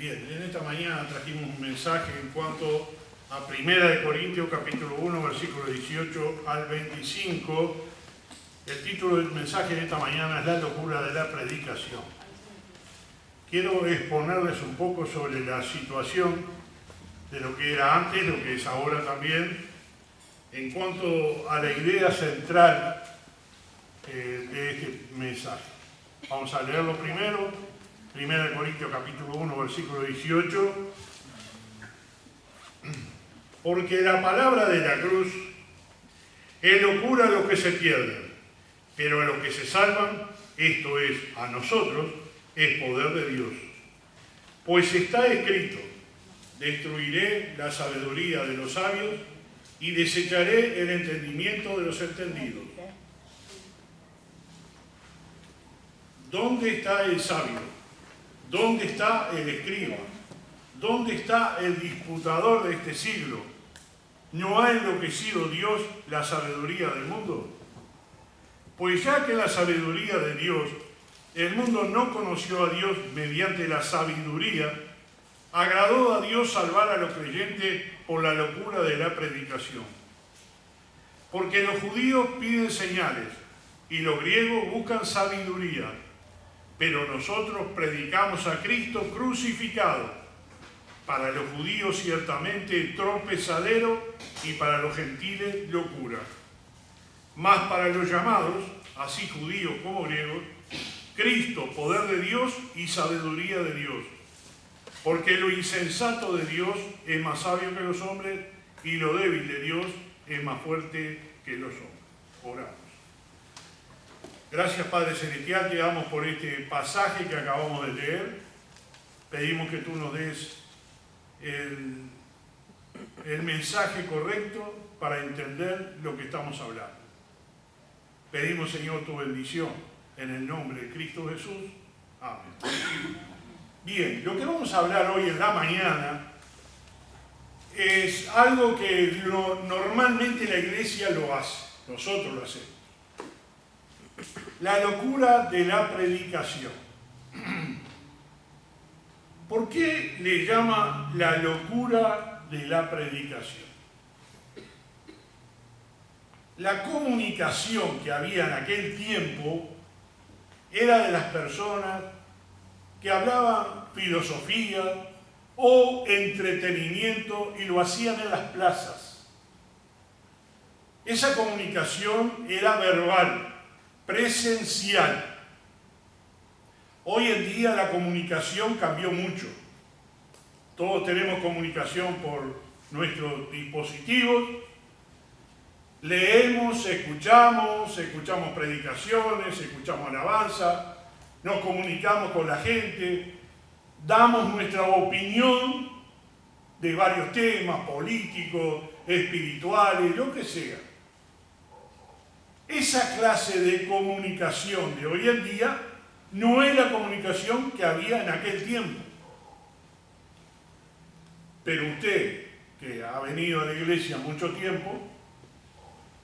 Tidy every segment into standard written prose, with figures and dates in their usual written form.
Bien, en esta mañana trajimos un mensaje en cuanto a 1 Corintios capítulo 1, versículo 18 al 25. El título del mensaje de esta mañana es La locura de la predicación. Quiero exponerles un poco sobre la situación de lo que era antes, lo que es ahora también, en cuanto a la idea central de este mensaje. Vamos a leerlo primero. 1 Corintios capítulo 1, versículo 18. Porque la palabra de la cruz es locura a los que se pierden, pero a los que se salvan, esto es, a nosotros, es poder de Dios. Pues está escrito: destruiré la sabiduría de los sabios y desecharé el entendimiento de los entendidos. ¿Dónde está el sabio? ¿Dónde está el escriba? ¿Dónde está el disputador de este siglo? ¿No ha enloquecido Dios la sabiduría del mundo? Pues ya que la sabiduría de Dios, el mundo no conoció a Dios mediante la sabiduría, agradó a Dios salvar a los creyentes por la locura de la predicación. Porque los judíos piden señales y los griegos buscan sabiduría, pero nosotros predicamos a Cristo crucificado, para los judíos ciertamente tropezadero y para los gentiles locura. Mas para los llamados, así judíos como griegos, Cristo, poder de Dios y sabiduría de Dios. Porque lo insensato de Dios es más sabio que los hombres y lo débil de Dios es más fuerte que los hombres. Oramos. Gracias, Padre Celestial, te damos por este pasaje que acabamos de leer. Pedimos que tú nos des el mensaje correcto para entender lo que estamos hablando. Pedimos, Señor, tu bendición en el nombre de Cristo Jesús. Amén. Bien, lo que vamos a hablar hoy en la mañana es algo que normalmente la iglesia lo hace, nosotros lo hacemos. La locura de la predicación. ¿Por qué le llama la locura de la predicación? La comunicación que había en aquel tiempo era de las personas que hablaban filosofía o entretenimiento y lo hacían en las plazas. Esa comunicación era verbal, presencial. Hoy en día la comunicación cambió mucho. Todos tenemos comunicación por nuestros dispositivos. Leemos, escuchamos predicaciones, escuchamos alabanza, nos comunicamos con la gente, damos nuestra opinión de varios temas políticos, espirituales, lo que sea. Esa clase de comunicación de hoy en día no es la comunicación que había en aquel tiempo. Pero usted, que ha venido a la iglesia mucho tiempo,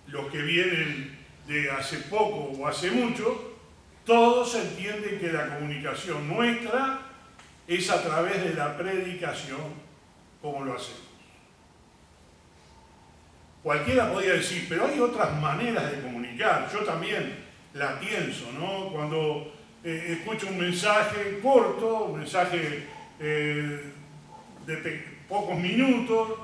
los que vienen de hace poco o hace mucho, todos entienden que la comunicación nuestra es a través de la predicación, como lo hacemos. Cualquiera podría decir, pero hay otras maneras de comunicar. Yo también la pienso, ¿no? Cuando escucho un mensaje corto, un mensaje de pocos minutos.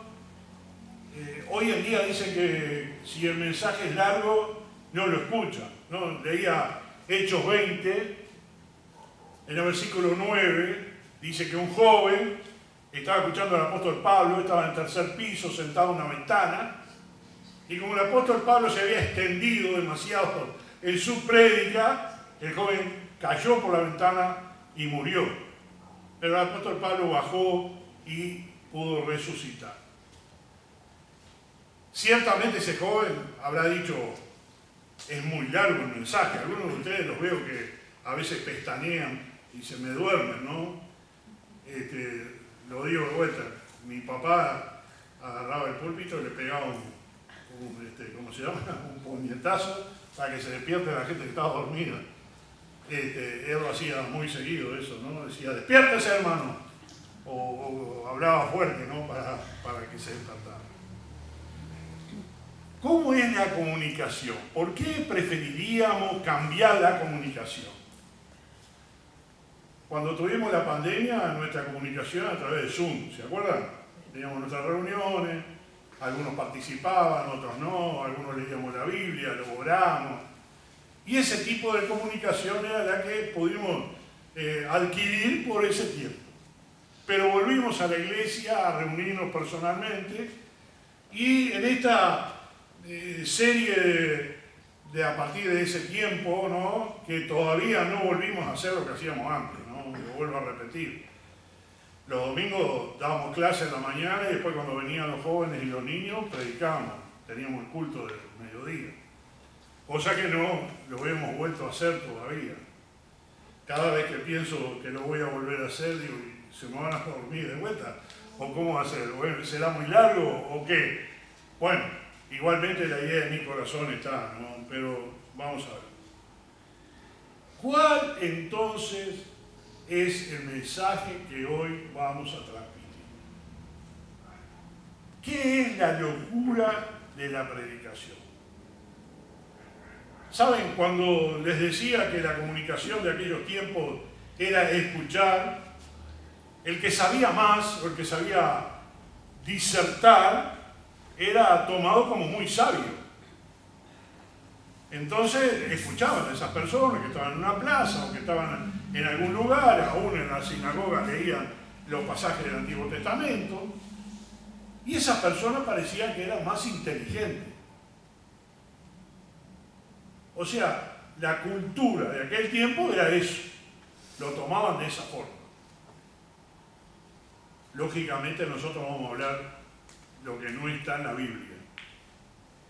Hoy en día dicen que si el mensaje es largo, no lo escuchan, ¿no? Leía Hechos 20, en el versículo 9, dice que un joven estaba escuchando al apóstol Pablo, estaba en el tercer piso, sentado en una ventana, y como el apóstol Pablo se había extendido demasiado en su prédica, el joven cayó por la ventana y murió. Pero el apóstol Pablo bajó y pudo resucitar. Ciertamente ese joven habrá dicho, es muy largo el mensaje. Algunos de ustedes los veo que a veces pestañean y se me duermen, ¿no? Lo digo de vuelta. Mi papá agarraba el púlpito y le pegaba ¿cómo se llama? Un puñetazo para que se despierte la gente que estaba dormida. Él lo hacía muy seguido eso, ¿no? Decía, despiértese, hermano. o hablaba fuerte, ¿no? Para que se despertara. ¿Cómo es la comunicación? ¿Por qué preferiríamos cambiar la comunicación? Cuando tuvimos la pandemia, nuestra comunicación a través de Zoom, ¿se acuerdan? Teníamos nuestras reuniones, algunos participaban, otros no, algunos leíamos la Biblia, lo oramos. Y ese tipo de comunicación era la que pudimos adquirir por ese tiempo. Pero volvimos a la iglesia a reunirnos personalmente y en esta serie de a partir de ese tiempo, ¿no? Que todavía no volvimos a hacer lo que hacíamos antes, ¿no? Lo vuelvo a repetir. Los domingos dábamos clase en la mañana y después cuando venían los jóvenes y los niños predicábamos, teníamos el culto del mediodía. Cosa que no lo hemos vuelto a hacer todavía. Cada vez que pienso que lo voy a volver a hacer, digo, ¿se me van a dormir de vuelta? ¿O cómo va a ser? ¿Será muy largo o qué? Bueno, igualmente la idea en mi corazón está, ¿no? Pero vamos a ver. ¿Cuál entonces es el mensaje que hoy vamos a transmitir? ¿Qué es la locura de la predicación? ¿Saben? Cuando les decía que la comunicación de aquellos tiempos era escuchar, el que sabía más o el que sabía disertar era tomado como muy sabio. Entonces escuchaban a esas personas que estaban en una plaza o que estaban en algún lugar, aún en la sinagoga leían los pasajes del Antiguo Testamento, y esas personas parecían que eran más inteligentes. O sea, la cultura de aquel tiempo era eso, lo tomaban de esa forma. Lógicamente nosotros vamos a hablar lo que no está en la Biblia.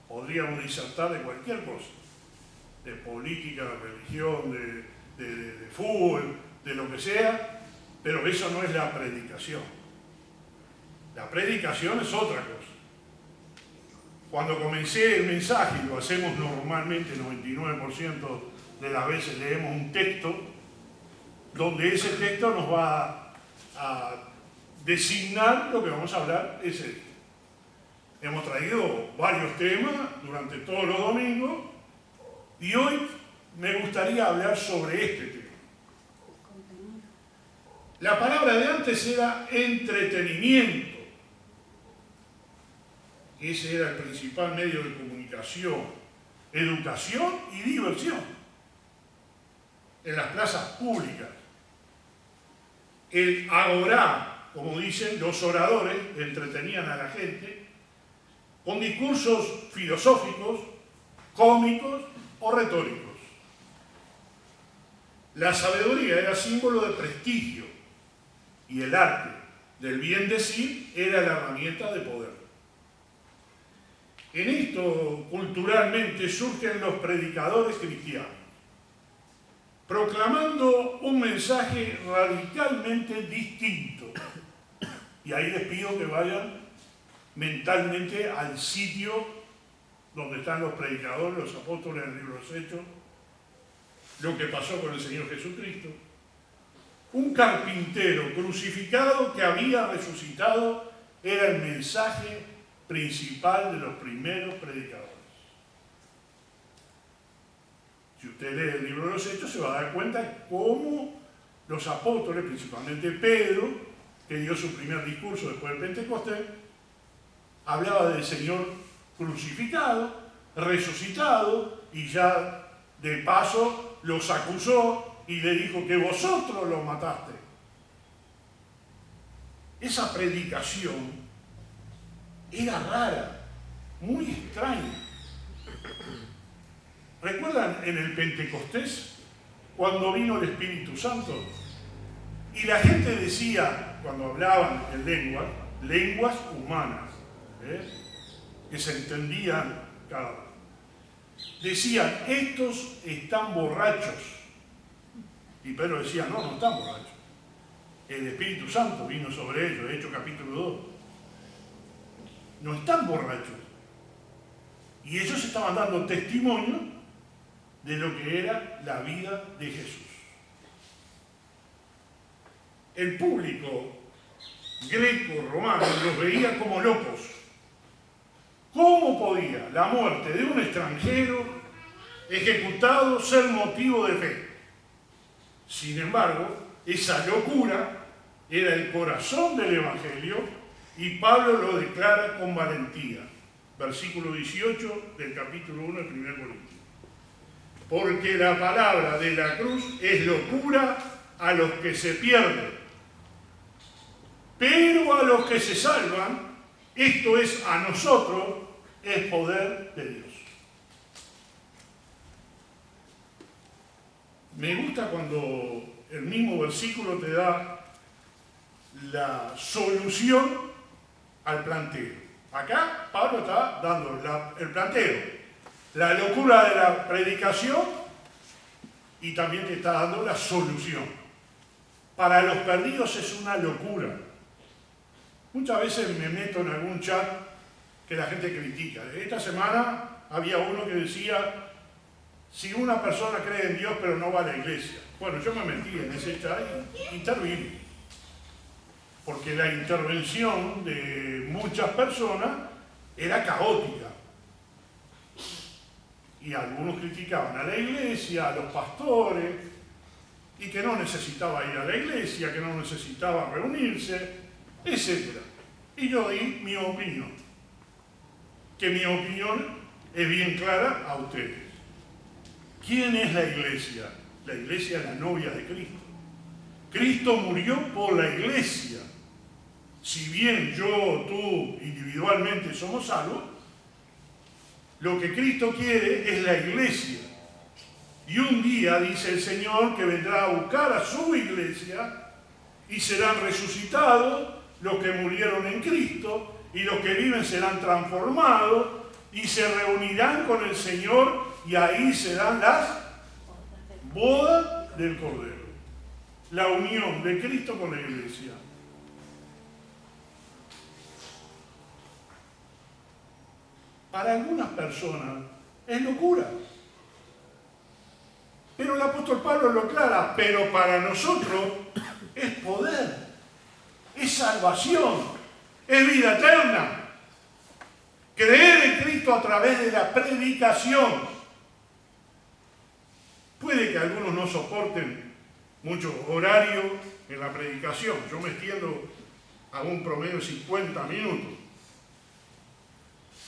Podríamos disertar de cualquier cosa, de política, de religión, de fútbol, de lo que sea, pero eso no es la predicación. La predicación es otra cosa. Cuando comencé el mensaje, y lo hacemos normalmente, 99% de las veces leemos un texto, donde ese texto nos va a designar lo que vamos a hablar ese día. Hemos traído varios temas durante todos los domingos y hoy me gustaría hablar sobre este tema. La palabra de antes era entretenimiento. Ese era el principal medio de comunicación, educación y diversión en las plazas públicas. El agorá, como dicen los oradores, entretenían a la gente con discursos filosóficos, cómicos o retóricos. La sabiduría era símbolo de prestigio y el arte del bien decir era la herramienta de poder. En esto, culturalmente, surgen los predicadores cristianos, proclamando un mensaje radicalmente distinto. Y ahí les pido que vayan mentalmente al sitio donde están los predicadores, los apóstoles en el libro de los Hechos, lo que pasó con el Señor Jesucristo. Un carpintero crucificado que había resucitado era el mensaje principal de los primeros predicadores. Si usted lee el libro de los Hechos se va a dar cuenta cómo los apóstoles, principalmente Pedro, que dio su primer discurso después del Pentecostés, hablaba del Señor crucificado, resucitado, y ya de paso los acusó y le dijo que vosotros lo mataste. Esa predicación era rara, muy extraña. ¿Recuerdan en el Pentecostés, cuando vino el Espíritu Santo? Y la gente decía, cuando hablaban en lenguas humanas, que se entendían cada uno. Decían, estos están borrachos. Y Pedro decía, no, no están borrachos. El Espíritu Santo vino sobre ellos, Hechos capítulo 2. No están borrachos. Y ellos estaban dando testimonio de lo que era la vida de Jesús. El público greco-romano los veía como locos. ¿Cómo podía la muerte de un extranjero ejecutado ser motivo de fe? Sin embargo, esa locura era el corazón del Evangelio y Pablo lo declara con valentía. Versículo 18 del capítulo 1 de 1 Corintios. Porque la palabra de la cruz es locura a los que se pierden, pero a los que se salvan, esto es a nosotros, es poder de Dios. Me gusta cuando el mismo versículo te da la solución al planteo. Acá Pablo está dando el planteo, la locura de la predicación y también te está dando la solución. Para los perdidos es una locura. Muchas veces me meto en algún chat que la gente critica. Esta semana había uno que decía, si una persona cree en Dios pero no va a la iglesia. Bueno, yo me metí en ese chat y intervine. Porque la intervención de muchas personas era caótica. Y algunos criticaban a la iglesia, a los pastores, y que no necesitaba ir a la iglesia, que no necesitaba reunirse, etc. Y yo di mi opinión. Que mi opinión es bien clara a ustedes. ¿Quién es la iglesia? La iglesia es la novia de Cristo. Cristo murió por la iglesia. Si bien yo, tú, individualmente somos salvos, lo que Cristo quiere es la iglesia. Y un día dice el Señor que vendrá a buscar a su iglesia y serán resucitados los que murieron en Cristo y los que viven serán transformados y se reunirán con el Señor y ahí serán las bodas del Cordero. La unión de Cristo con la iglesia. Para algunas personas es locura. Pero el apóstol Pablo lo aclara, pero para nosotros es poder, es salvación, es vida eterna. Creer en Cristo a través de la predicación. Puede que algunos no soporten mucho horario en la predicación. Yo me extiendo a un promedio de 50 minutos.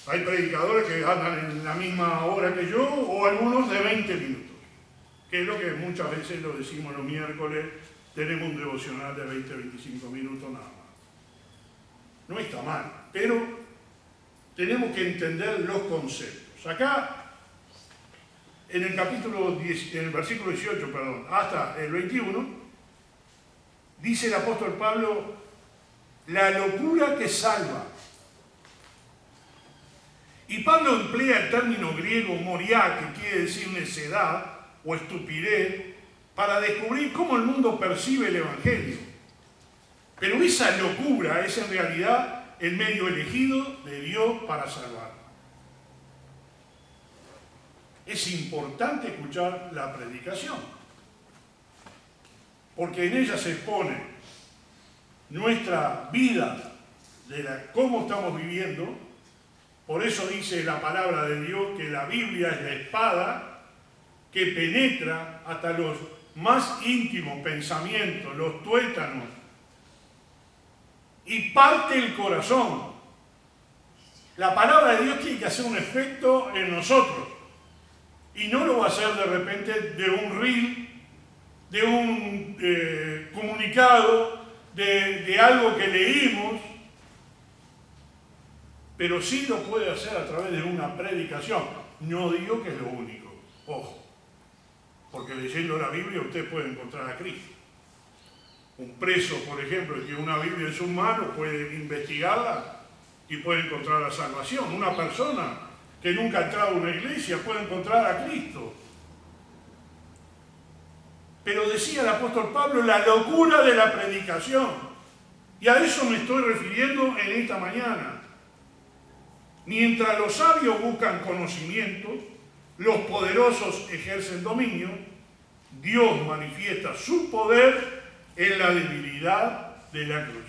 Hay predicadores que andan en la misma hora que yo o algunos de 20 minutos, que es lo que muchas veces lo decimos los miércoles, tenemos un devocional de 20-25 minutos nada más. No está mal, pero tenemos que entender los conceptos. Acá, en el capítulo 10, en el versículo 18, hasta el 21, dice el apóstol Pablo, la locura que salva. Y Pablo emplea el término griego moriá, que quiere decir necedad o estupidez, para descubrir cómo el mundo percibe el Evangelio. Pero esa locura es en realidad el medio elegido de Dios para salvar. Es importante escuchar la predicación, porque en ella se expone nuestra vida, de cómo estamos viviendo. Por eso dice la palabra de Dios que la Biblia es la espada que penetra hasta los más íntimos pensamientos, los tuétanos, y parte el corazón. La palabra de Dios tiene que hacer un efecto en nosotros. Y no lo va a hacer de repente de un reel, de un comunicado, de algo que leímos, pero sí lo puede hacer a través de una predicación. No digo que es lo único, ojo, porque leyendo la Biblia usted puede encontrar a Cristo. Un preso, por ejemplo, que tiene una Biblia en sus manos puede investigarla y puede encontrar la salvación. Una persona que nunca ha entrado a una iglesia puede encontrar a Cristo. Pero decía el apóstol Pablo, la locura de la predicación. Y a eso me estoy refiriendo en esta mañana. Mientras los sabios buscan conocimiento, los poderosos ejercen dominio, Dios manifiesta su poder en la debilidad de la cruz.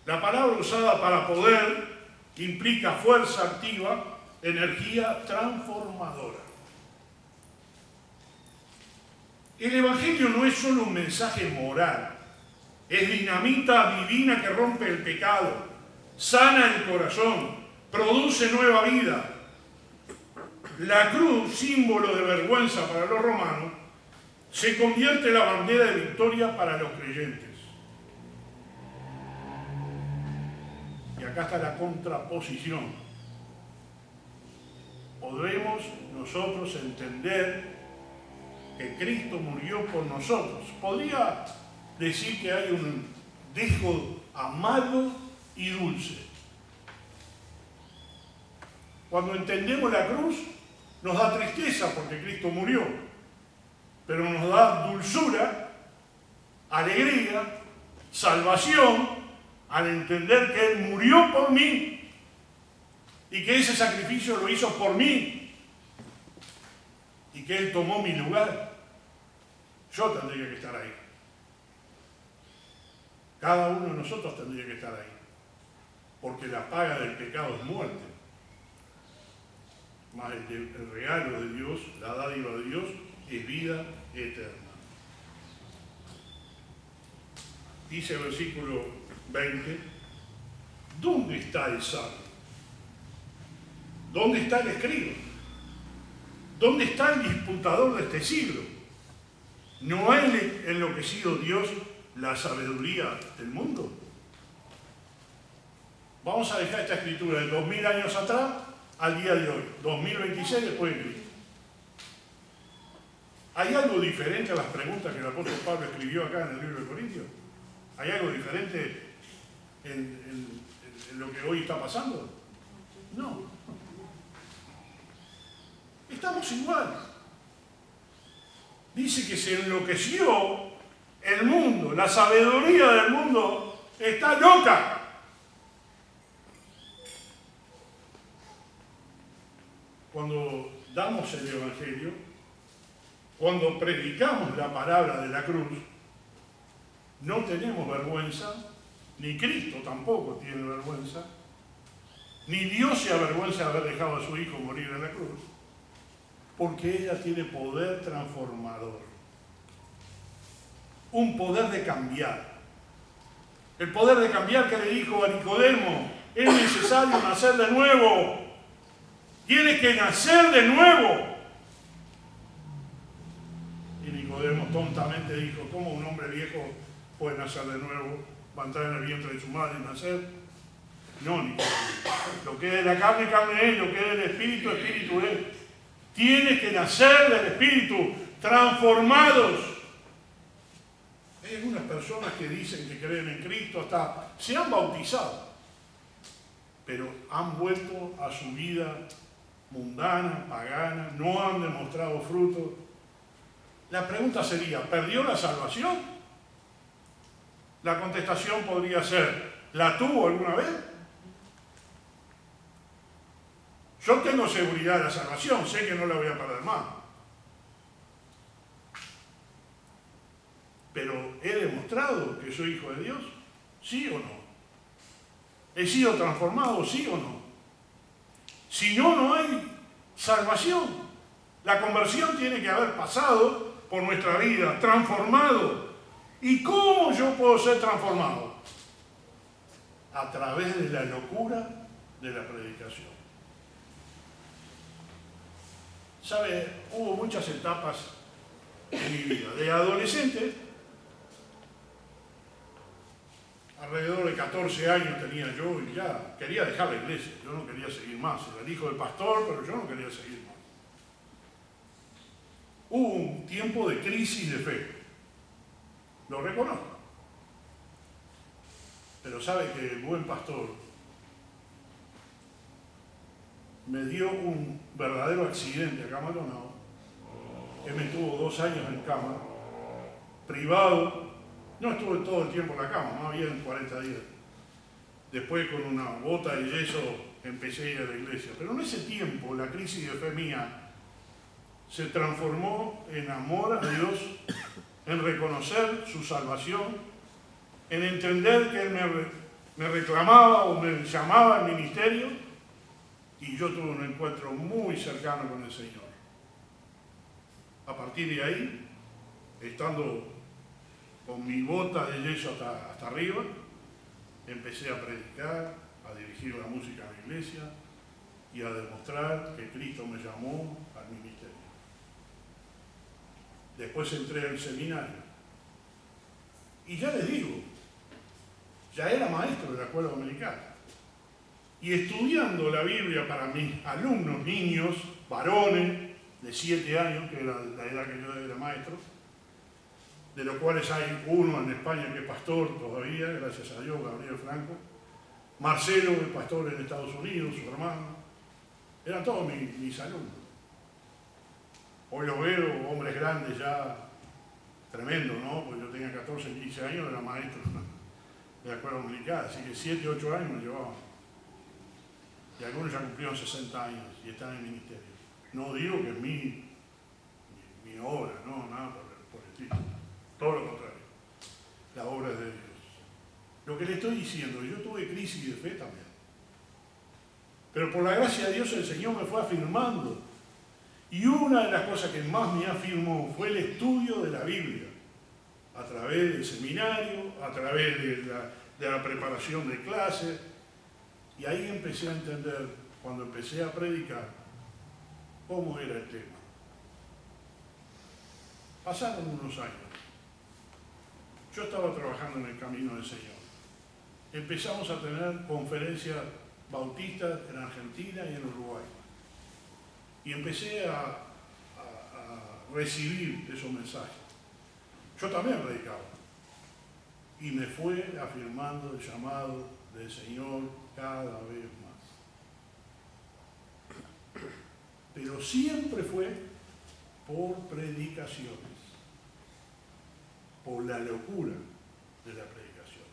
La palabra usada para poder implica fuerza activa, energía transformadora. El Evangelio no es solo un mensaje moral, es dinamita divina que rompe el pecado, sana el corazón, produce nueva vida. La cruz, símbolo de vergüenza para los romanos, se convierte en la bandera de victoria para los creyentes. Y acá está la contraposición. Podremos nosotros entender que Cristo murió por nosotros. Podría decir que hay un dejo amargo y dulce. Cuando entendemos la cruz, nos da tristeza porque Cristo murió, pero nos da dulzura, alegría, salvación, al entender que Él murió por mí y que ese sacrificio lo hizo por mí y que Él tomó mi lugar. Yo tendría que estar ahí. Cada uno de nosotros tendría que estar ahí, porque la paga del pecado es muerte. Más el regalo de Dios, la dádiva de Dios, es vida eterna. Dice el versículo 20, ¿dónde está el sabio? ¿Dónde está el escriba? ¿Dónde está el disputador de este siglo? ¿No ha enloquecido Dios la sabiduría del mundo? Vamos a dejar esta escritura de 2000 años atrás al día de hoy, 2026 después de Cristo. ¿Hay algo diferente a las preguntas que el apóstol Pablo escribió acá en el libro de Corintios? ¿Hay algo diferente en lo que hoy está pasando? No. Estamos igual. Dice que se enloqueció el mundo, la sabiduría del mundo está loca. Cuando damos el Evangelio, cuando predicamos la palabra de la cruz, no tenemos vergüenza, ni Cristo tampoco tiene vergüenza, ni Dios se avergüenza de haber dejado a su Hijo morir en la cruz, porque ella tiene poder transformador, un poder de cambiar. El poder de cambiar que le dijo a Nicodemo, es necesario nacer de nuevo. Tienes que nacer de nuevo. Y Nicodemo tontamente dijo, ¿cómo un hombre viejo puede nacer de nuevo? ¿Va a entrar en el vientre de su madre y nacer? No, Nicodemo. Lo que es de la carne, carne es. Lo que es del espíritu, espíritu es. Tienes que nacer del espíritu, transformados. Hay algunas personas que dicen que creen en Cristo, hasta se han bautizado, pero han vuelto a su vida mundana, pagana, no han demostrado fruto. La pregunta sería, ¿perdió la salvación? La contestación podría ser, ¿la tuvo alguna vez? Yo tengo seguridad de la salvación, sé que no la voy a perder más. Pero ¿he demostrado que soy hijo de Dios? ¿Sí o no? ¿He sido transformado? ¿Sí o no? Si no, no hay salvación. La conversión tiene que haber pasado por nuestra vida, transformado. ¿Y cómo yo puedo ser transformado? A través de la locura de la predicación. ¿Sabe? Hubo muchas etapas en mi vida. De adolescente, alrededor de 14 años tenía yo y ya quería dejar la iglesia. Yo no quería seguir más. Era el hijo del pastor, pero yo no quería seguir más. Hubo un tiempo de crisis de fe. Lo reconozco. Pero sabe que el buen pastor me dio un verdadero accidente acá en Maldonado. Él me tuvo 2 años en cama, privado. No estuve todo el tiempo en la cama, más bien 40 días. Después con una bota de yeso empecé a ir a la iglesia. Pero en ese tiempo la crisis de fe mía se transformó en amor a Dios, en reconocer su salvación, en entender que Él me me reclamaba o me llamaba al ministerio y yo tuve un encuentro muy cercano con el Señor. A partir de ahí, estando con mi bota de yeso hasta arriba, empecé a predicar, a dirigir la música en la iglesia y a demostrar que Cristo me llamó al ministerio. Después entré al seminario. Y ya les digo, ya era maestro de la escuela dominical. Y estudiando la Biblia para mis alumnos, niños, varones de 7 años, que era la edad que yo era maestro, de los cuales hay uno en España que es pastor todavía, gracias a Dios, Gabriel Franco. Marcelo, el pastor en Estados Unidos, su hermano. Eran todos mis alumnos. Hoy los veo, hombres grandes ya, tremendo, ¿no? Porque yo tenía 14, 15 años, era maestro de la escuela dominical, así que 7, 8 años me llevaban. Y algunos ya cumplieron 60 años y están en el ministerio. No digo que es mi obra, no, nada por el estilo. Todo lo contrario. La obra es de Dios. Lo que le estoy diciendo, yo tuve crisis de fe también. Pero por la gracia de Dios el Señor me fue afirmando. Y una de las cosas que más me afirmó fue el estudio de la Biblia. A través del seminario, a través de la preparación de clases. Y ahí empecé a entender, cuando empecé a predicar, cómo era el tema. Pasaron unos años. Yo estaba trabajando en el camino del Señor. Empezamos a tener conferencias bautistas en Argentina y en Uruguay. Y empecé a recibir esos mensajes. Yo también predicaba. Y me fue afirmando el llamado del Señor cada vez más. Pero siempre fue por predicaciones, por la locura de la predicación.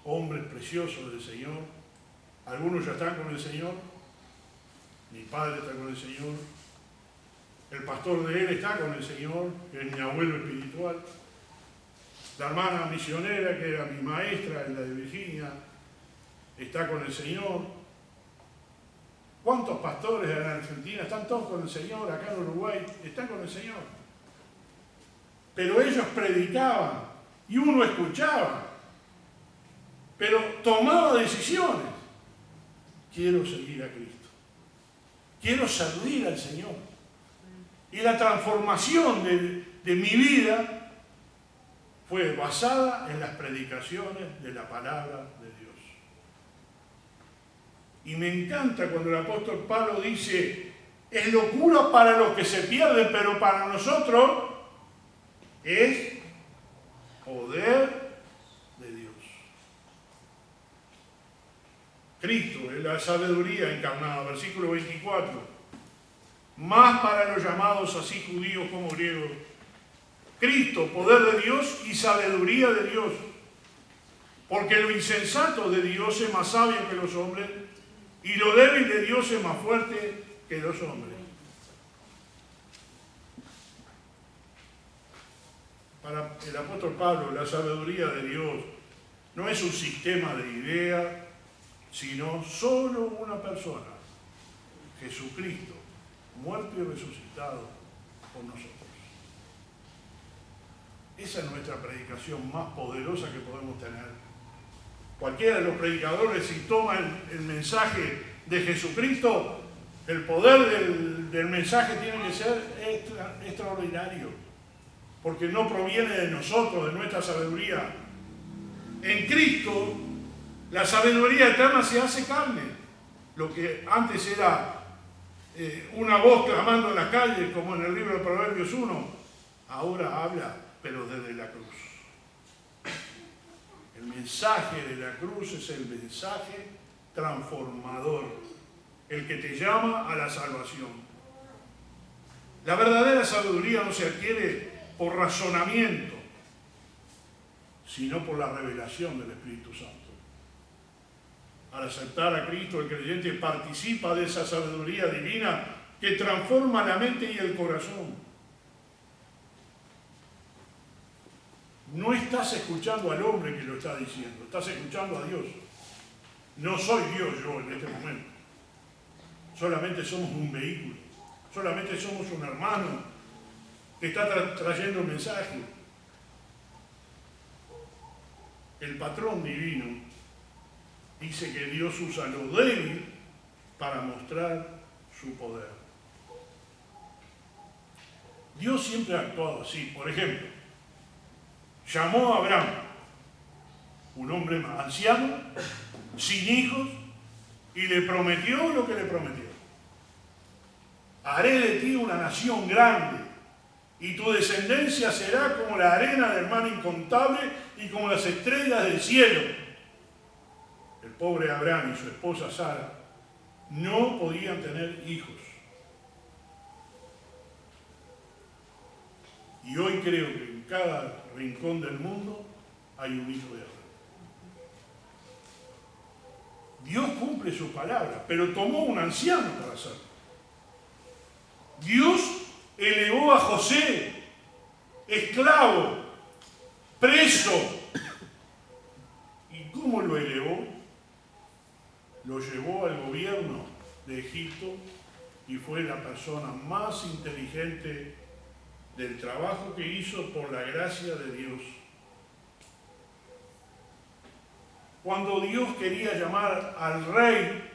Hombres preciosos del Señor, algunos ya están con el Señor, mi padre está con el Señor, el pastor de él está con el Señor, que es mi abuelo espiritual, la hermana misionera, que era mi maestra en la de Virginia, está con el Señor. ¿Cuántos pastores en Argentina están todos con el Señor? Acá en Uruguay están con el Señor. Pero ellos predicaban y uno escuchaba, pero tomaba decisiones. Quiero seguir a Cristo. Quiero servir al Señor. Y la transformación de mi vida fue basada en las predicaciones de la palabra de Dios. Y me encanta cuando el apóstol Pablo dice, es locura para los que se pierden, pero para nosotros es poder de Dios. Cristo es la sabiduría encarnada, versículo 24. Más para los llamados así judíos como griegos. Cristo, poder de Dios y sabiduría de Dios. Porque lo insensato de Dios es más sabio que los hombres y lo débil de Dios es más fuerte que los hombres. Para el apóstol Pablo, la sabiduría de Dios no es un sistema de ideas, sino solo una persona, Jesucristo, muerto y resucitado por nosotros. Esa es nuestra predicación más poderosa que podemos tener. Cualquiera de los predicadores, si toma el mensaje de Jesucristo, el poder del mensaje tiene que ser extraordinario, porque no proviene de nosotros, de nuestra sabiduría. En Cristo, la sabiduría eterna se hace carne. Lo que antes era una voz clamando en la calle, como en el libro de Proverbios 1, ahora habla, pero desde la cruz. El mensaje de la cruz es el mensaje transformador, el que te llama a la salvación. La verdadera sabiduría no se adquiere por razonamiento, sino por la revelación del Espíritu Santo. Al aceptar a Cristo, el creyente participa de esa sabiduría divina que transforma la mente y el corazón. no estás escuchando al hombre que lo está diciendo, estás escuchando a Dios. No soy Dios yo en este momento. Solamente somos un vehículo. Solamente somos un hermano que está trayendo un mensaje. El patrón divino dice que Dios usa lo débil para mostrar su poder. Dios siempre ha actuado así. Por ejemplo, llamó a Abraham, un hombre anciano, sin hijos, y le prometió lo que le prometió. Haré de ti una nación grande, y tu descendencia será como la arena del mar incontable y como las estrellas del cielo. El pobre Abraham y su esposa Sara no podían tener hijos. Y hoy creo que en cada rincón del mundo hay un hijo de Abraham. Dios cumple su palabra, pero tomó un anciano para hacerlo. Dios elevó a José, esclavo, preso. ¿Y cómo lo elevó? Lo llevó al gobierno de Egipto y fue la persona más inteligente del trabajo que hizo por la gracia de Dios. Cuando Dios quería llamar al rey,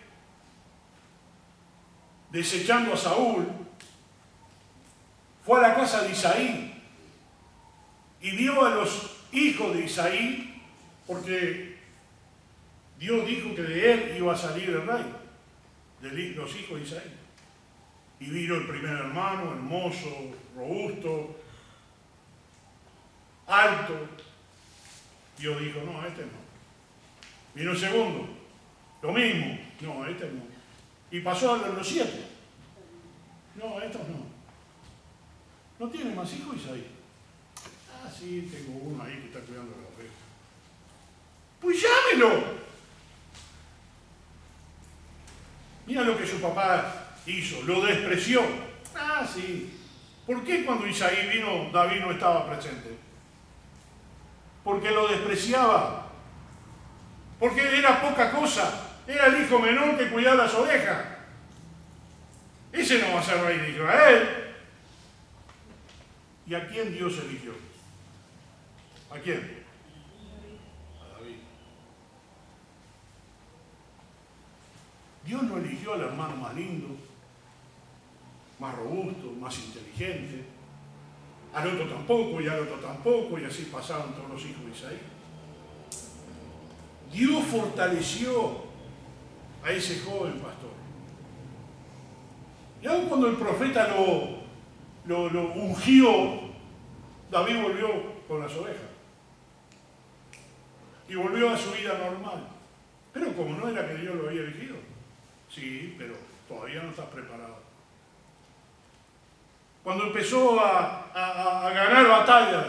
desechando a Saúl, fue a la casa de Isaí y vio a los hijos de Isaí, porque Dios dijo que de él iba a salir el rey, de los hijos de Isaí. Y vino el primer hermano, hermoso, robusto, alto. Dios dijo, no, este no. Vino el segundo, lo mismo. No, este no. Y pasó a los 7. No, estos no. ¿No tiene más hijos, Isaí? Ah, sí, tengo uno ahí que está cuidando de la oveja. Pues llámelo. Mira lo que su papá hizo, lo despreció. Ah, sí. ¿Por qué cuando Isaí vino, David no estaba presente? Porque lo despreciaba. Porque era poca cosa. Era el hijo menor que cuidaba las ovejas. Ese no va a ser rey de Israel. ¿Y a quién Dios eligió? ¿A quién? A David. Dios no eligió al hermano más lindo, más robusto, más inteligente. Al otro tampoco, y al otro tampoco, y así pasaron todos los hijos de Isaí. Dios fortaleció a ese joven pastor. Y aun cuando el profeta lo ungió, David volvió con las ovejas. Y volvió a su vida normal. Pero como no era que Dios lo había elegido. Sí, pero todavía no estás preparado. Cuando empezó a ganar batallas,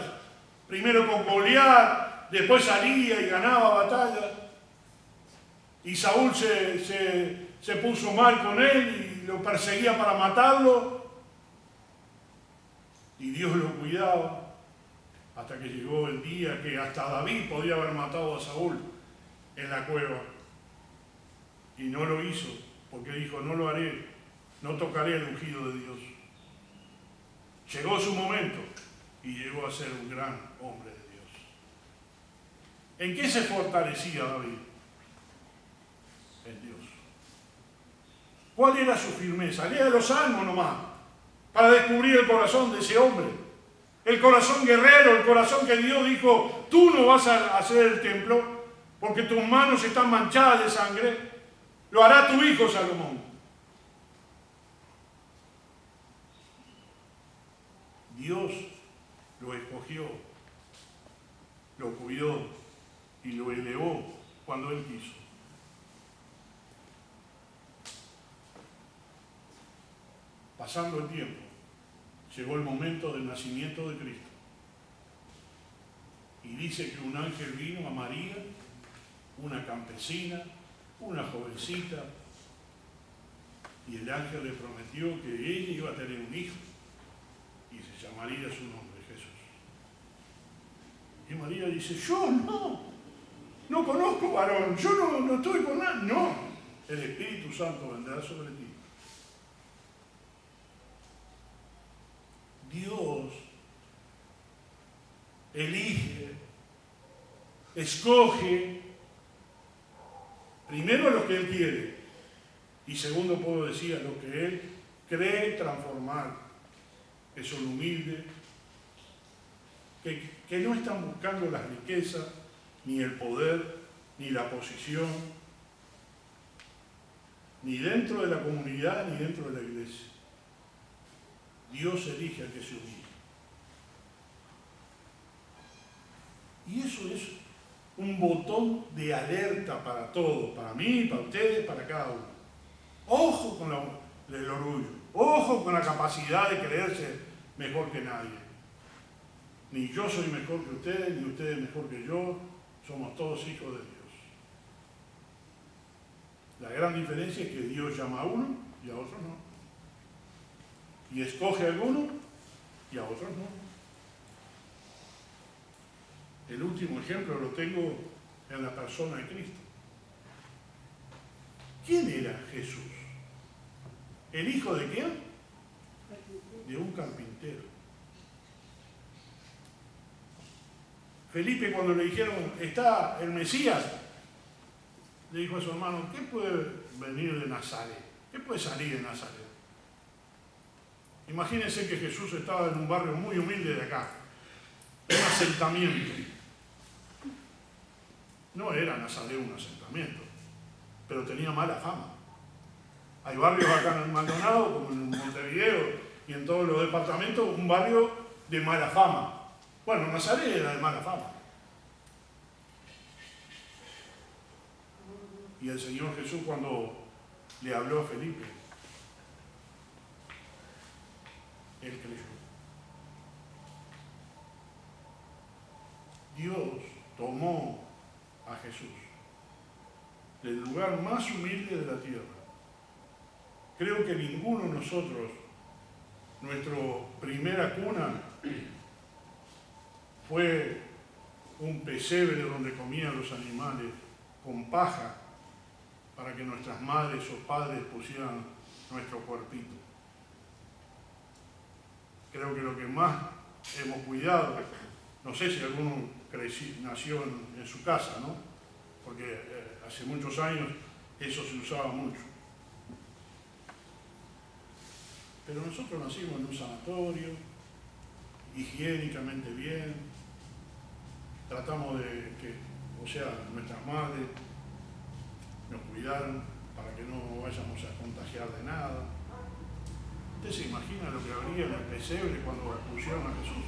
primero con Goliat, después salía y ganaba batallas, y Saúl se puso mal con él y lo perseguía para matarlo, y Dios lo cuidaba, hasta que llegó el día que hasta David podía haber matado a Saúl en la cueva, y no lo hizo, porque dijo, no lo haré, no tocaré el ungido de Dios. Llegó su momento y llegó a ser un gran hombre de Dios. ¿En qué se fortalecía David? En Dios. ¿Cuál era su firmeza? Lea los salmos nomás, para descubrir el corazón de ese hombre. El corazón guerrero, el corazón que Dios dijo, tú no vas a hacer el templo, porque tus manos están manchadas de sangre, lo hará tu hijo Salomón. Dios lo escogió, lo cuidó y lo elevó cuando Él quiso. Pasando el tiempo, llegó el momento del nacimiento de Cristo. Y dice que un ángel vino a María, una campesina, una jovencita, y el ángel le prometió que ella iba a tener un hijo. Y se llamaría su nombre, Jesús. Y María dice, yo no conozco varón, yo no estoy con nada. No, el Espíritu Santo vendrá sobre ti. Dios elige, escoge, primero a los que Él quiere, y segundo, puedo decir, a los que Él cree transformar, que son humildes, que no están buscando las riquezas, ni el poder, ni la posición, ni dentro de la comunidad, ni dentro de la iglesia. Dios elige al que se humilla. Y eso es un botón de alerta para todos, para mí, para ustedes, para cada uno. Ojo con el orgullo, ojo con la capacidad de creerse mejor que nadie. Ni yo soy mejor que ustedes, ni ustedes mejor que yo, somos todos hijos de Dios. La gran diferencia es que Dios llama a uno y a otros no. Y escoge a algunos y a otros no. El último ejemplo lo tengo en la persona de Cristo. ¿Quién era Jesús? ¿El hijo de quién? De un carpintero. Felipe, cuando le dijeron, está el Mesías, le dijo a su hermano, ¿qué puede venir de Nazaret? ¿Qué puede salir de Nazaret? Imagínense que Jesús estaba en un barrio muy humilde de acá, un asentamiento. No era Nazaret un asentamiento, pero tenía mala fama. Hay barrios acá en el Maldonado, como en Montevideo y en todos los departamentos, un barrio de mala fama. Bueno, Nazaret era de mala fama. Y el Señor Jesús, cuando le habló a Felipe, él creyó. Dios tomó a Jesús del lugar más humilde de la tierra. Creo que ninguno de nosotros, nuestra primera cuna fue un pesebre donde comían los animales con paja para que nuestras madres o padres pusieran nuestro cuerpito. Creo que lo que más hemos cuidado, no sé si alguno nació en su casa, ¿no? Porque hace muchos años eso se usaba mucho. Pero nosotros nacimos en un sanatorio, higiénicamente bien, tratamos de que, nuestras madres nos cuidaron para que no vayamos a contagiar de nada. ¿Usted se imagina lo que habría en el pesebre cuando pusieron a Jesús?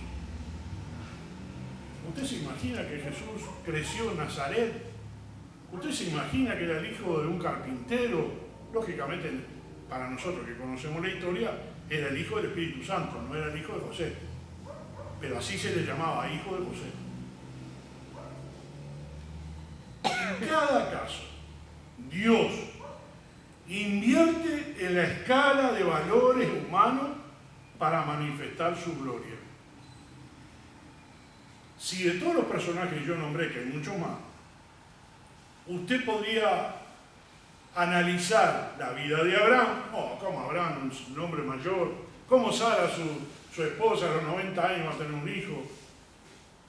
¿Usted se imagina que Jesús creció en Nazaret? ¿Usted se imagina que era el hijo de un carpintero? Lógicamente, para nosotros que conocemos la historia, era el hijo del Espíritu Santo, no era el hijo de José. Pero así se le llamaba, hijo de José. En cada caso, Dios invierte en la escala de valores humanos para manifestar su gloria. Si de todos los personajes que yo nombré, que hay muchos más, usted podría analizar la vida de Abraham, como Abraham, un hombre mayor, cómo Sara, su esposa, a los 90 años va a tener un hijo.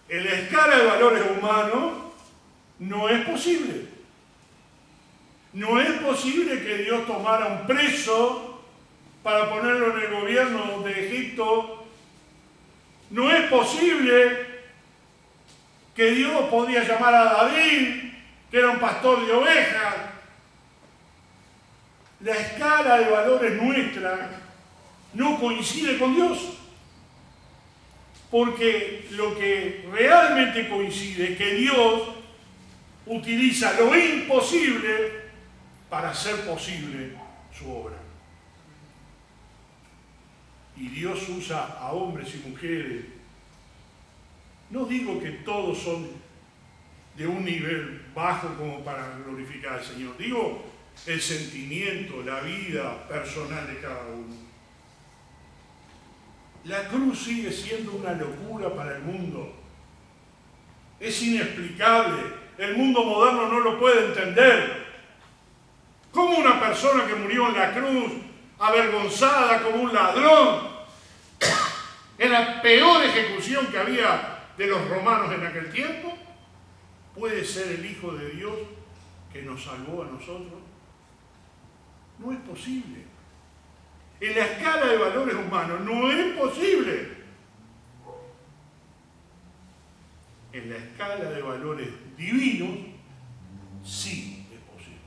En la escala de valores humanos no es posible. No es posible que Dios tomara un preso para ponerlo en el gobierno de Egipto. No es posible que Dios podía llamar a David, que era un pastor de ovejas. La escala de valores nuestra no coincide con Dios. Porque lo que realmente coincide es que Dios utiliza lo imposible para hacer posible su obra. Y Dios usa a hombres y mujeres. No digo que todos son de un nivel bajo como para glorificar al Señor. Digo el sentimiento, la vida personal de cada uno. La cruz sigue siendo una locura para el mundo. Es inexplicable. El mundo moderno no lo puede entender. ¿Cómo una persona que murió en la cruz, avergonzada como un ladrón, en la peor ejecución que había de los romanos en aquel tiempo, puede ser el Hijo de Dios que nos salvó a nosotros? No es posible. En la escala de valores humanos no es posible. En la escala de valores divinos sí es posible.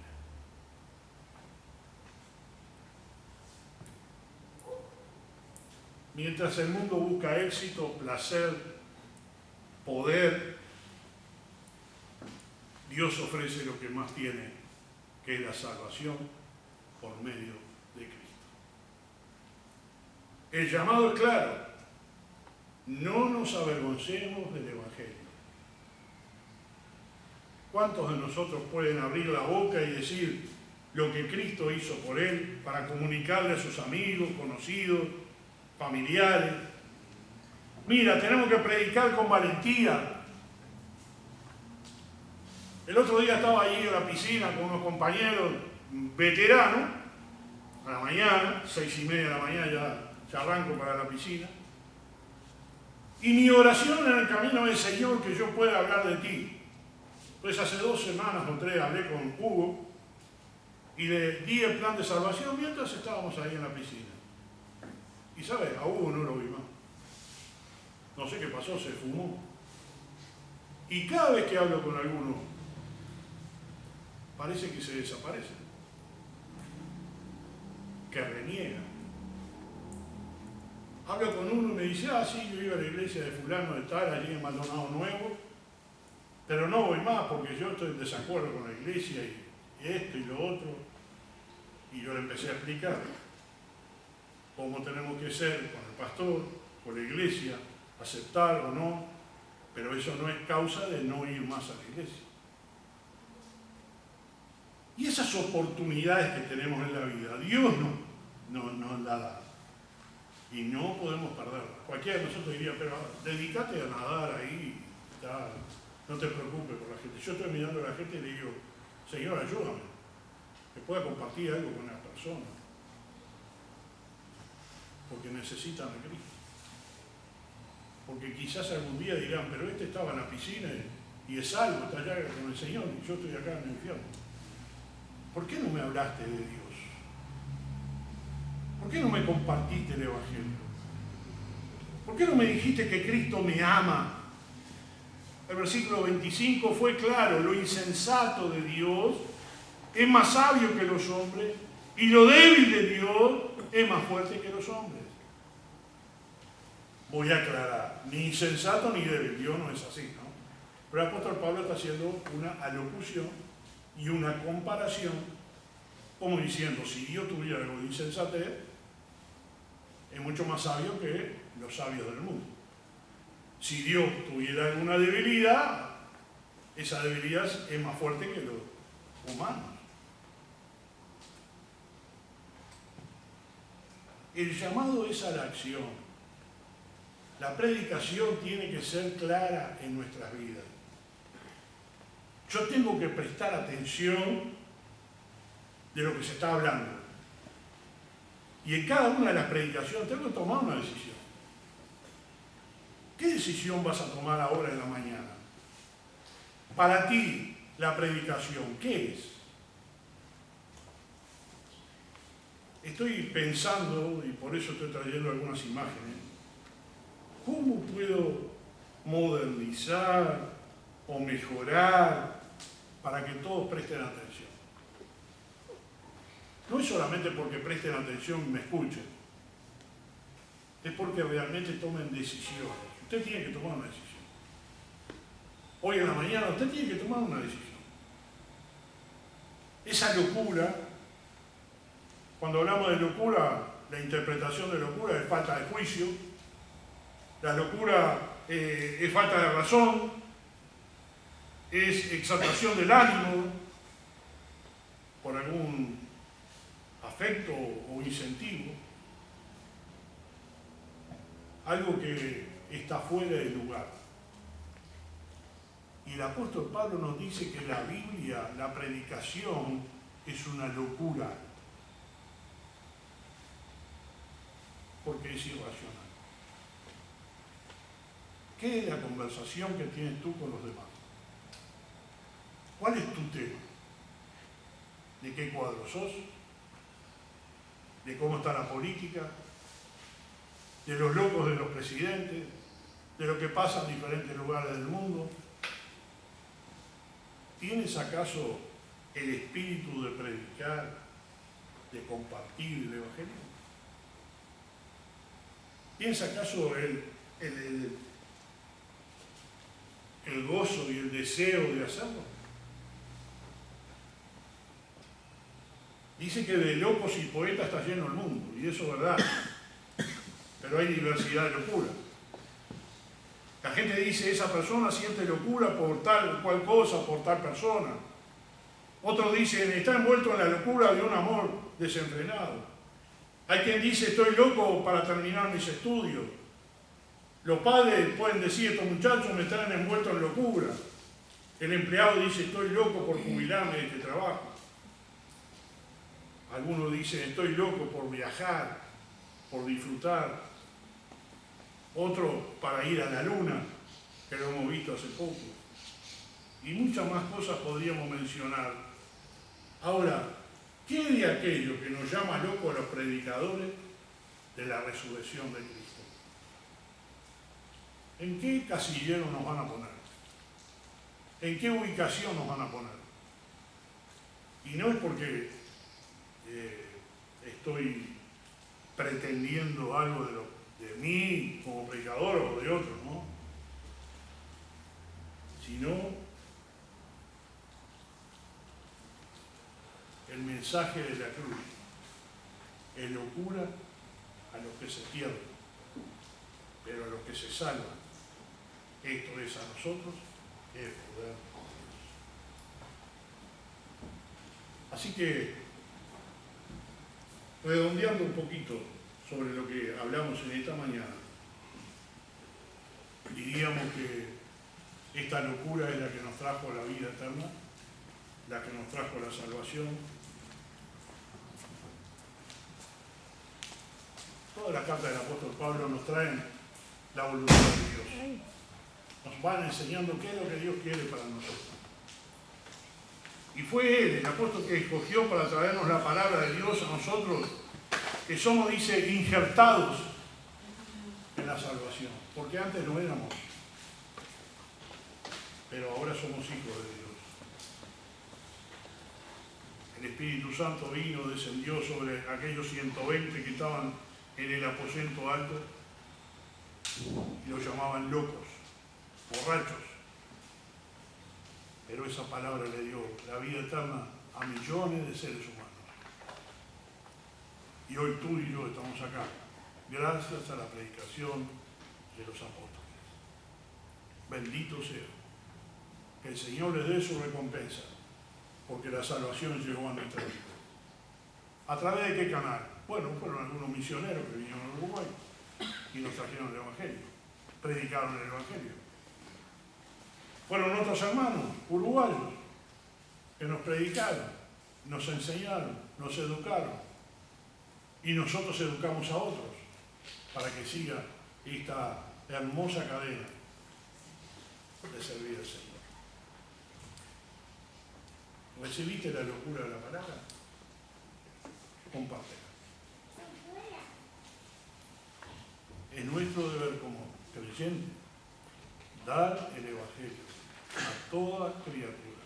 Mientras el mundo busca éxito, placer, poder, Dios ofrece lo que más tiene, que es la salvación por medio de Cristo. El llamado es claro: no nos avergoncemos del Evangelio. ¿Cuántos de nosotros pueden abrir la boca y decir lo que Cristo hizo por él para comunicarle a sus amigos, conocidos, familiares? Mira, tenemos que predicar con valentía. El otro día estaba allí en la piscina con unos compañeros veteranos, a la mañana, 6:30 de la mañana ya arranco para la piscina. Y mi oración en el camino es: Señor, que yo pueda hablar de ti. Pues hace 2 semanas o 3 hablé con Hugo y le di el plan de salvación mientras estábamos ahí en la piscina. Y ¿sabes? A Hugo no lo vi más. No sé qué pasó, se fumó. Y cada vez que hablo con alguno, parece que se desaparece, que reniega. Hablo con uno y me dice: sí, yo iba a la iglesia de fulano de tal, allí en Maldonado Nuevo, pero no voy más porque yo estoy en desacuerdo con la iglesia y esto y lo otro. Y yo le empecé a explicar cómo tenemos que ser con el pastor, con la iglesia, aceptar o no, pero eso no es causa de no ir más a la iglesia. Y esas oportunidades que tenemos en la vida, Dios nos la da. Y no podemos perderlas. Cualquiera de nosotros diría: pero dedícate a nadar ahí, tal, no te preocupes por la gente. Yo estoy mirando a la gente y le digo: Señor, ayúdame, que pueda compartir algo con las personas, porque necesitan de Cristo. Porque quizás algún día dirán: pero este estaba en la piscina y es salvo, está allá con el Señor, y yo estoy acá en el infierno. ¿Por qué no me hablaste de Dios? ¿Por qué no me compartiste el Evangelio? ¿Por qué no me dijiste que Cristo me ama? El versículo 25 fue claro: lo insensato de Dios es más sabio que los hombres, y lo débil de Dios es más fuerte que los hombres. Voy a aclarar: ni insensato ni débil, Dios no es así, ¿no? Pero el apóstol Pablo está haciendo una alocución y una comparación, como diciendo: si Dios tuviera algo de insensatez, es mucho más sabio que los sabios del mundo. Si Dios tuviera alguna debilidad, esa debilidad es más fuerte que los humanos. El llamado es a la acción. La predicación tiene que ser clara en nuestras vidas. Yo tengo que prestar atención de lo que se está hablando. Y en cada una de las predicaciones tengo que tomar una decisión. ¿Qué decisión vas a tomar ahora en la mañana? Para ti, la predicación, ¿qué es? Estoy pensando, y por eso estoy trayendo algunas imágenes, ¿cómo puedo modernizar o mejorar para que todos presten atención? No es solamente porque presten atención y me escuchen, es porque realmente tomen decisiones. Usted tiene que tomar una decisión. Hoy en la mañana usted tiene que tomar una decisión. Esa locura, cuando hablamos de locura, la interpretación de locura es falta de juicio, la locura es falta de razón, es exaltación del ánimo por algún afecto o incentivo, algo que está fuera de lugar. Y el apóstol Pablo nos dice que la Biblia, la predicación, es una locura, porque es irracional. ¿Qué es la conversación que tienes tú con los demás? ¿Cuál es tu tema? ¿De qué cuadro sos? ¿De cómo está la política? ¿De los locos de los presidentes? ¿De lo que pasa en diferentes lugares del mundo? ¿Tienes acaso el espíritu de predicar, de compartir el Evangelio? ¿Tienes acaso el gozo y el deseo de hacerlo? Dice que de locos y poetas está lleno el mundo, y eso es verdad, pero hay diversidad de locura. La gente dice, esa persona siente locura por tal o cual cosa, por tal persona. Otros dicen, está envuelto en la locura de un amor desenfrenado. Hay quien dice, estoy loco para terminar mis estudios. Los padres pueden decir, estos muchachos me están envueltos en locura. El empleado dice, estoy loco por jubilarme de este trabajo. Algunos dicen, estoy loco por viajar, por disfrutar. Otros para ir a la luna, que lo hemos visto hace poco. Y muchas más cosas podríamos mencionar. Ahora, ¿qué de aquello que nos llama locos a los predicadores de la resurrección de Cristo? ¿En qué casillero nos van a poner? ¿En qué ubicación nos van a poner? Y no es porque estoy pretendiendo algo de mí como predicador o de otros, ¿no? Sino el mensaje de la cruz es locura a los que se pierden, pero a los que se salvan, esto es a nosotros, es poder de Dios. Así que, redondeando un poquito sobre lo que hablamos en esta mañana, diríamos que esta locura es la que nos trajo la vida eterna, la que nos trajo la salvación. Todas las cartas del apóstol Pablo nos traen la voluntad de Dios. Nos van enseñando qué es lo que Dios quiere para nosotros. Y fue Él, el apóstol, que escogió para traernos la palabra de Dios a nosotros, que somos, dice, injertados en la salvación. Porque antes no éramos, pero ahora somos hijos de Dios. El Espíritu Santo vino, descendió sobre aquellos 120 que estaban en el aposento alto y los llamaban locos, borrachos. Pero esa palabra le dio la vida eterna a millones de seres humanos. Y hoy tú y yo estamos acá, gracias a la predicación de los apóstoles. Bendito sea. Que el Señor les dé su recompensa, porque la salvación llegó a nuestra vida. ¿A través de qué canal? Bueno, fueron algunos misioneros que vinieron a Uruguay y nos trajeron el Evangelio, predicaron el Evangelio. Fueron otros hermanos uruguayos que nos predicaron, nos enseñaron, nos educaron y nosotros educamos a otros para que siga esta hermosa cadena de servir al Señor. ¿Recibiste la locura de la palabra? Compártela. Es nuestro deber como creyentes dar el Evangelio a toda criatura.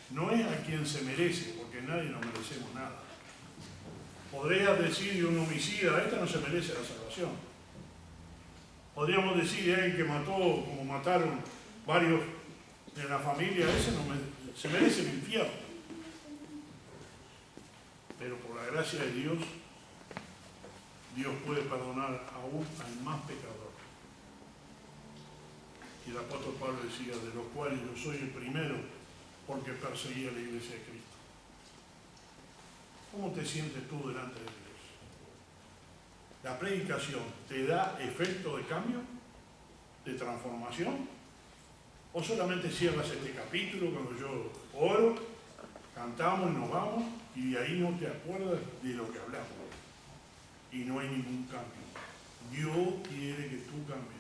No es a quien se merece, porque nadie nos merecemos nada. Podrías decir de un homicida, esta no se merece la salvación. Podríamos decir de alguien que mató, como mataron varios de la familia, ese no se merece el infierno. Pero por la gracia de Dios, Dios puede perdonar aún al más pecador. Y el apóstol Pablo decía, de los cuales yo soy el primero, porque perseguí a la iglesia de Cristo. ¿Cómo te sientes tú delante de Dios? ¿La predicación te da efecto de cambio? ¿De transformación? O solamente cierras este capítulo cuando yo oro, cantamos y nos vamos, y de ahí no te acuerdas de lo que hablamos. Y no hay ningún cambio. Dios quiere que tú cambies.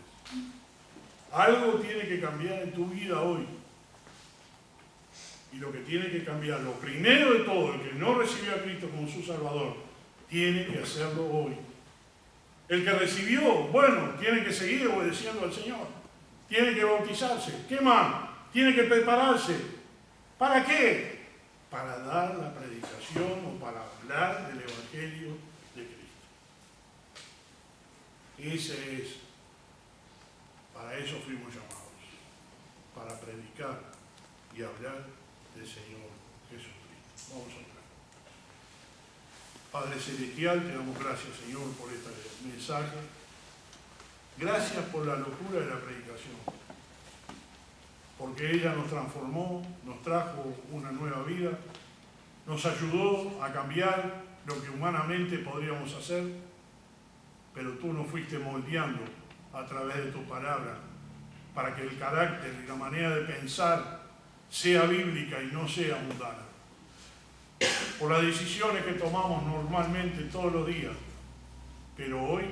Algo tiene que cambiar en tu vida hoy. Y lo que tiene que cambiar, lo primero de todo, el que no recibió a Cristo como su Salvador, tiene que hacerlo hoy. El que recibió, bueno, tiene que seguir obedeciendo al Señor. Tiene que bautizarse. ¿Qué más? Tiene que prepararse. ¿Para qué? Para dar la predicación o para hablar del Evangelio de Cristo. Ese es. Para eso fuimos llamados. Para predicar y hablar del Señor Jesucristo. Vamos a orar. Padre Celestial, te damos gracias, Señor, por este mensaje. Gracias por la locura de la predicación, porque ella nos transformó, nos trajo una nueva vida, nos ayudó a cambiar lo que humanamente podríamos hacer, pero tú nos fuiste moldeando a través de tu palabra para que el carácter y la manera de pensar sea bíblica y no sea mundana. Por las decisiones que tomamos normalmente todos los días, pero hoy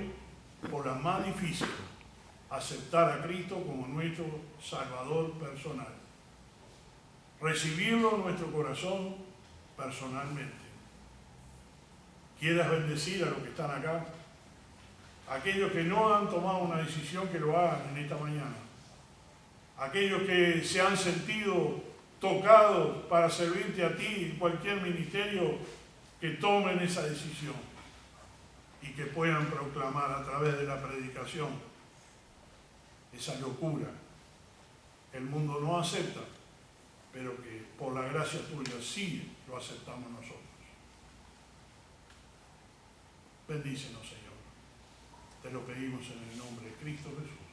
por las más difíciles, aceptar a Cristo como nuestro Salvador personal, recibirlo en nuestro corazón personalmente. ¿Quieres bendecir a los que están acá? Aquellos que no han tomado una decisión, que lo hagan en esta mañana. Aquellos que se han sentido tocados para servirte a ti en cualquier ministerio, que tomen esa decisión y que puedan proclamar a través de la predicación esa locura que el mundo no acepta, pero que por la gracia tuya sí lo aceptamos nosotros. Bendícenos, Señor. Te lo pedimos en el nombre de Cristo Jesús.